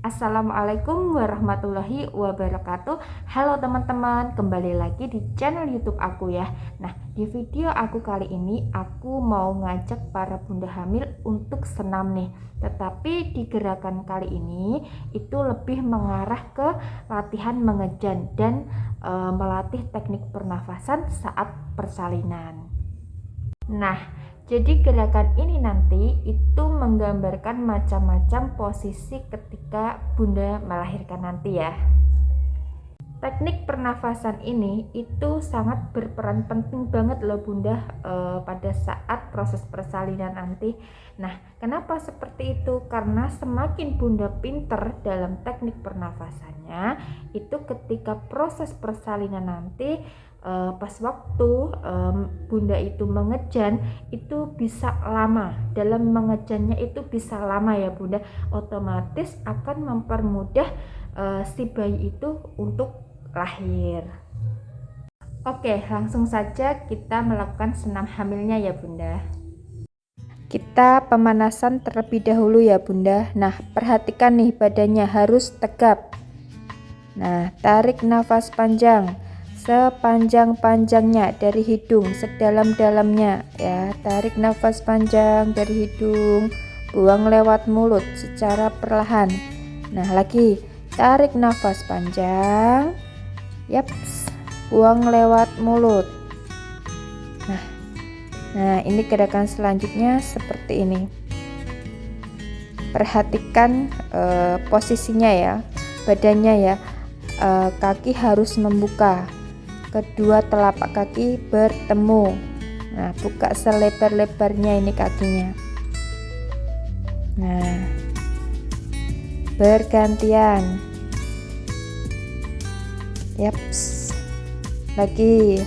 Assalamualaikum warahmatullahi wabarakatuh. Halo teman-teman, kembali lagi di channel YouTube aku ya. Nah, di video aku kali ini aku mau ngajak para bunda hamil untuk senam nih. Tetapi di gerakan kali ini itu lebih mengarah ke latihan mengejan dan melatih teknik pernafasan saat persalinan. Nah, jadi gerakan ini nanti itu menggambarkan macam-macam posisi ketika bunda melahirkan nanti ya. Teknik pernafasan ini itu sangat berperan penting banget loh bunda pada saat proses persalinan nanti. Nah, kenapa seperti itu? Karena semakin bunda pinter dalam teknik pernafasannya, itu ketika proses persalinan nanti pas waktu bunda itu mengejan itu bisa lama, dalam mengejannya itu bisa lama ya bunda, otomatis akan mempermudah si bayi itu untuk lahir. Oke, langsung saja kita melakukan senam hamilnya ya bunda. Kita pemanasan terlebih dahulu ya bunda. Nah, perhatikan nih, badannya harus tegap. Nah, tarik nafas panjang sepanjang-panjangnya dari hidung, sedalam-dalamnya ya. Tarik nafas panjang dari hidung, buang lewat mulut secara perlahan. Nah, lagi tarik nafas panjang, yaps, buang lewat mulut. Nah, ini gerakan selanjutnya seperti ini. Perhatikan posisinya ya, badannya ya. Kaki harus membuka, kedua telapak kaki bertemu. Nah, buka selebar-lebarnya ini kakinya. Nah, bergantian. Yaps. Lagi.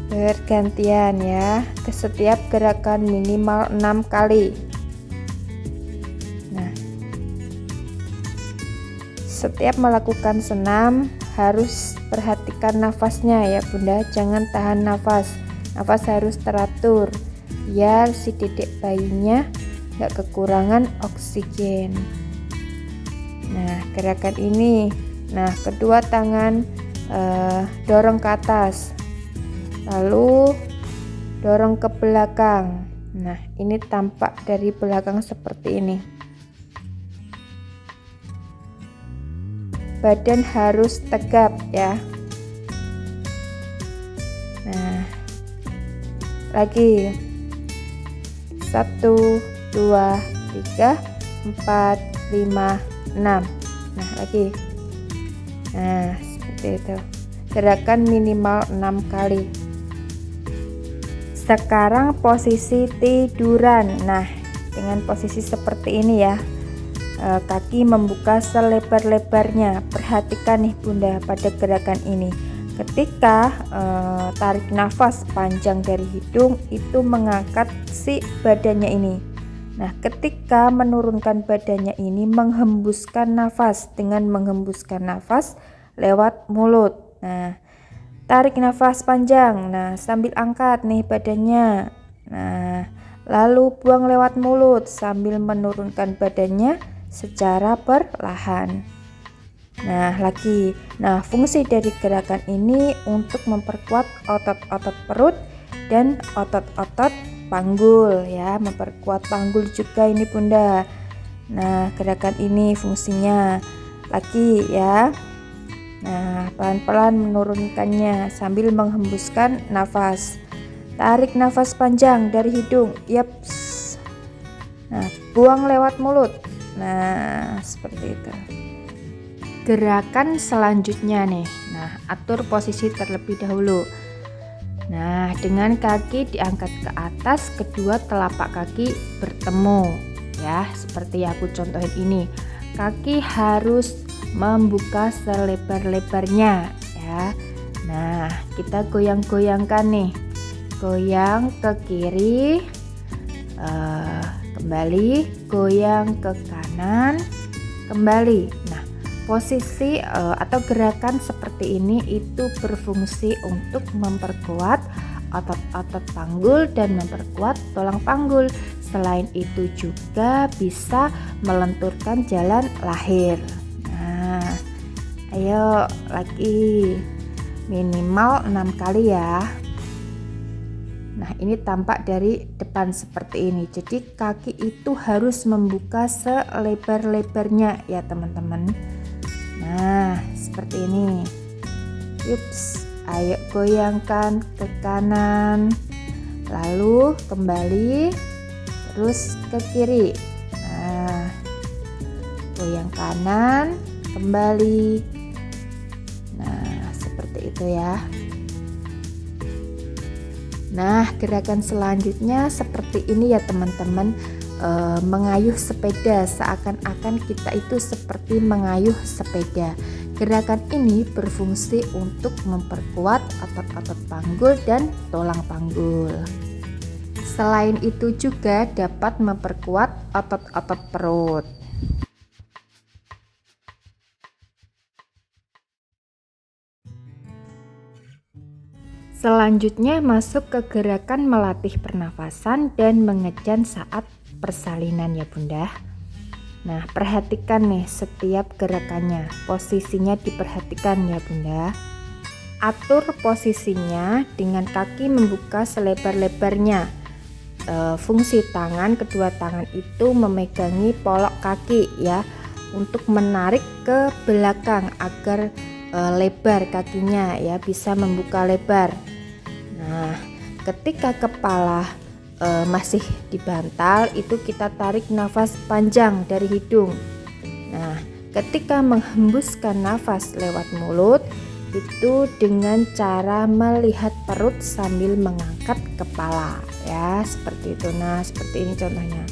Bergantian ya. Ke setiap gerakan minimal 6 kali. Setiap melakukan senam harus perhatikan nafasnya ya bunda, jangan tahan nafas. Nafas harus teratur biar si dedek bayinya gak kekurangan oksigen. Nah, gerakan ini, nah kedua tangan dorong ke atas, lalu dorong ke belakang. Nah, ini tampak dari belakang seperti ini. Badan harus tegap ya. Nah, lagi 1, 2, 3, 4, 5, 6. Nah, lagi. Nah, seperti itu. Gerakan minimal 6 kali. Sekarang posisi tiduran. Nah, dengan posisi seperti ini ya. Kaki membuka selebar-lebarnya. Perhatikan nih bunda pada gerakan ini. Ketika tarik nafas panjang dari hidung itu mengangkat si badannya ini. Nah, ketika menurunkan badannya ini menghembuskan nafas dengan menghembuskan nafas lewat mulut. Nah, tarik nafas panjang. Nah, sambil angkat nih badannya. Nah, lalu buang lewat mulut sambil menurunkan badannya secara perlahan. Nah, lagi. Nah, fungsi dari gerakan ini untuk memperkuat otot-otot perut dan otot-otot panggul ya, memperkuat panggul juga ini bunda. Nah, gerakan ini fungsinya. Lagi ya. Nah, pelan-pelan menurunkannya sambil menghembuskan nafas. Tarik nafas panjang dari hidung. Yaps. Nah, buang lewat mulut. Nah, seperti itu. Gerakan selanjutnya nih. Nah, atur posisi terlebih dahulu. Nah, dengan kaki diangkat ke atas, kedua telapak kaki bertemu ya, seperti yang aku contohin ini. Kaki harus membuka selebar-lebarnya ya. Nah, kita goyang-goyangkan nih. Goyang ke kiri, kembali, goyang ke kanan, kembali. Nah, posisi atau gerakan seperti ini itu berfungsi untuk memperkuat otot-otot panggul dan memperkuat tulang panggul Selain itu juga bisa melenturkan jalan lahir. Nah, ayo lagi minimal 6 kali ya. Nah, ini tampak dari depan seperti ini. Jadi kaki itu harus membuka selebar-lebarnya ya teman-teman. Nah, seperti ini. Yups, ayo goyangkan ke kanan. Lalu kembali, terus ke kiri. Nah, goyang kanan, kembali. Nah, seperti itu ya. Nah, gerakan selanjutnya seperti ini ya teman-teman, mengayuh sepeda, seakan-akan kita itu seperti mengayuh sepeda. Gerakan ini berfungsi untuk memperkuat otot-otot panggul dan tulang panggul. Selain itu juga dapat memperkuat otot-otot perut. Selanjutnya masuk ke gerakan melatih pernafasan dan mengejan saat persalinan ya bunda. Nah, perhatikan nih setiap gerakannya, posisinya diperhatikan ya bunda. Atur posisinya dengan kaki membuka selebar-lebarnya. Fungsi tangan, kedua tangan itu memegangi polok kaki ya, untuk menarik ke belakang agar lebar kakinya ya, bisa membuka lebar. Nah, ketika kepala masih di bantal, itu kita tarik nafas panjang dari hidung. Nah, ketika menghembuskan nafas lewat mulut, itu dengan cara melihat perut sambil mengangkat kepala ya, seperti itu. Nah, seperti ini contohnya.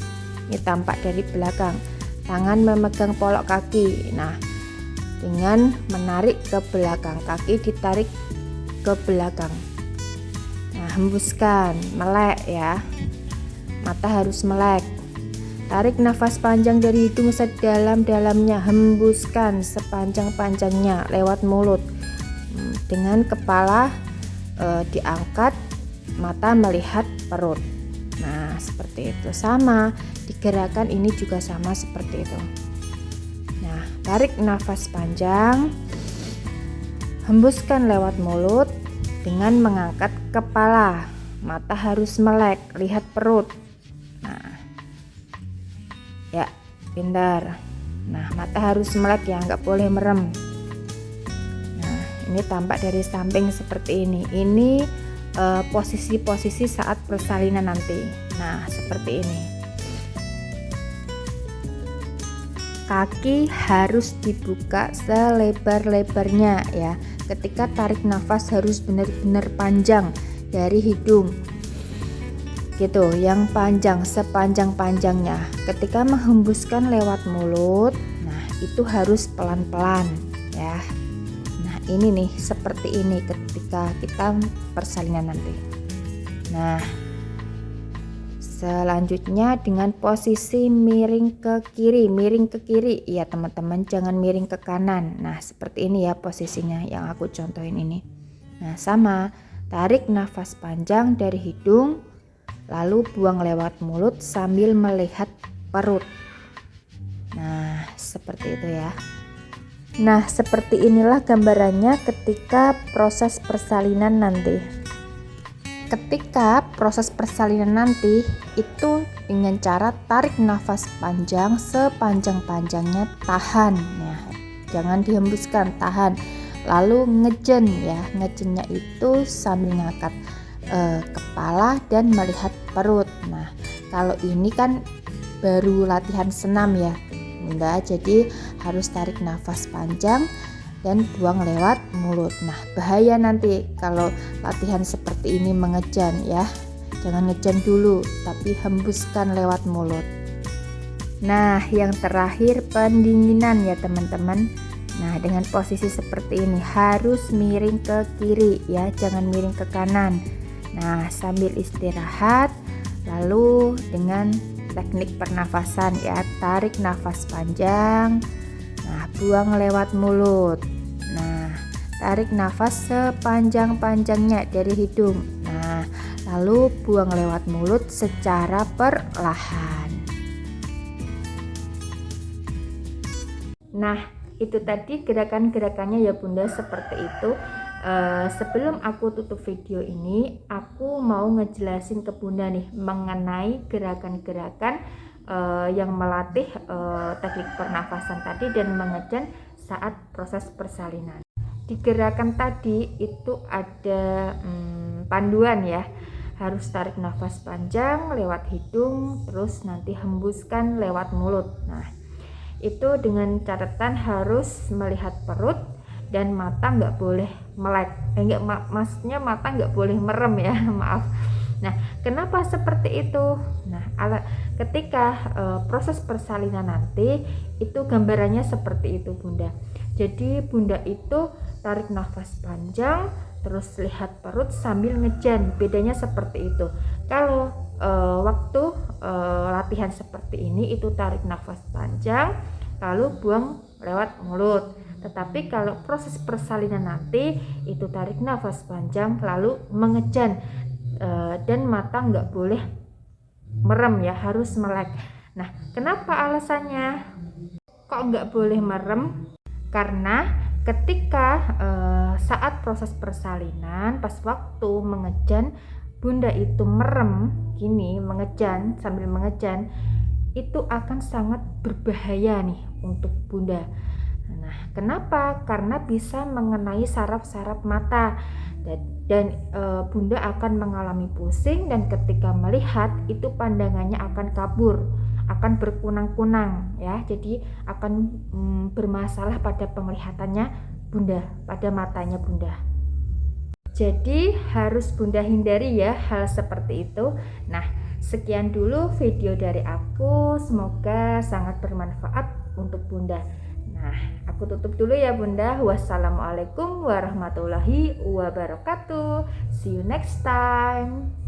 Ini tampak dari belakang. Tangan memegang polok kaki. Nah, dengan menarik ke belakang, kaki ditarik ke belakang. Nah, hembuskan, melek ya. Mata harus melek. Tarik nafas panjang dari hidung sedalam-dalamnya, hembuskan sepanjang-panjangnya lewat mulut. Dengan kepala diangkat, mata melihat perut. Nah, seperti itu. Sama di gerakan ini juga sama seperti itu. Nah, tarik nafas panjang, hembuskan lewat mulut dengan mengangkat kepala. Mata harus melek, lihat perut. Nah, ya, pintar. Nah, mata harus melek ya, nggak boleh merem. Nah, ini tampak dari samping seperti ini. Ini posisi-posisi saat persalinan nanti. Nah, seperti ini. Kaki harus dibuka selebar-lebarnya ya. Ketika tarik nafas harus benar-benar panjang dari hidung. Gitu, yang panjang sepanjang-panjangnya. Ketika menghembuskan lewat mulut, nah itu harus pelan-pelan ya. Nah, ini nih seperti ini ketika kita persalinan nanti. Nah, selanjutnya dengan posisi miring ke kiri ya teman-teman, jangan miring ke kanan. Nah, seperti ini ya posisinya yang aku contohin ini. Nah, sama, tarik nafas panjang dari hidung, lalu buang lewat mulut sambil melihat perut. Nah, seperti itu ya. Nah, seperti inilah gambarannya ketika proses persalinan nanti. Ketika proses persalinan nanti itu dengan cara tarik nafas panjang sepanjang-panjangnya, tahan ya, jangan dihembuskan, tahan, lalu ngejen ya, ngejennya itu sambil ngangkat kepala dan melihat perut. Nah, kalau ini kan baru latihan senam ya bunda, jadi harus tarik nafas panjang dan buang lewat mulut. Nah, bahaya nanti kalau latihan seperti ini mengejan ya. Jangan ngejan dulu, tapi hembuskan lewat mulut. Nah, yang terakhir pendinginan ya teman-teman. Nah, dengan posisi seperti ini harus miring ke kiri ya, jangan miring ke kanan. Nah, sambil istirahat, lalu dengan teknik pernafasan ya, tarik nafas panjang. Nah, buang lewat mulut. Nah, tarik nafas sepanjang-panjangnya dari hidung. Nah, lalu buang lewat mulut secara perlahan. Nah, itu tadi gerakan-gerakannya ya Bunda, seperti itu. Sebelum aku tutup video ini, aku mau ngejelasin ke Bunda nih mengenai gerakan-gerakan yang melatih teknik pernafasan tadi dan mengejan saat proses persalinan. Di gerakan tadi itu ada panduan ya, harus tarik nafas panjang lewat hidung, terus nanti hembuskan lewat mulut. Nah, itu dengan catatan harus melihat perut dan mata nggak boleh melek, maksudnya mata nggak boleh merem ya, maaf. Nah, kenapa seperti itu? Nah, ketika proses persalinan nanti itu gambarannya seperti itu Bunda. Jadi Bunda itu tarik nafas panjang, terus lihat perut sambil ngejan. Bedanya seperti itu. Kalau waktu latihan seperti ini itu tarik nafas panjang, lalu buang lewat mulut. Tetapi kalau proses persalinan nanti itu tarik nafas panjang lalu mengejan, dan mata nggak boleh merem ya, harus melek. Nah, kenapa alasannya kok nggak boleh merem? Karena ketika saat proses persalinan, pas waktu mengejan, Bunda itu merem gini, mengejan sambil mengejan, itu akan sangat berbahaya nih untuk Bunda. Nah, kenapa? Karena bisa mengenai saraf-saraf mata dan Bunda akan mengalami pusing, dan ketika melihat itu pandangannya akan kabur, akan berkunang-kunang ya. Jadi akan bermasalah pada penglihatannya Bunda, pada matanya Bunda. Jadi harus Bunda hindari ya hal seperti itu. Nah, sekian dulu video dari aku, semoga sangat bermanfaat untuk Bunda. Nah, aku tutup dulu ya Bunda. Wassalamualaikum warahmatullahi wabarakatuh. See you next time.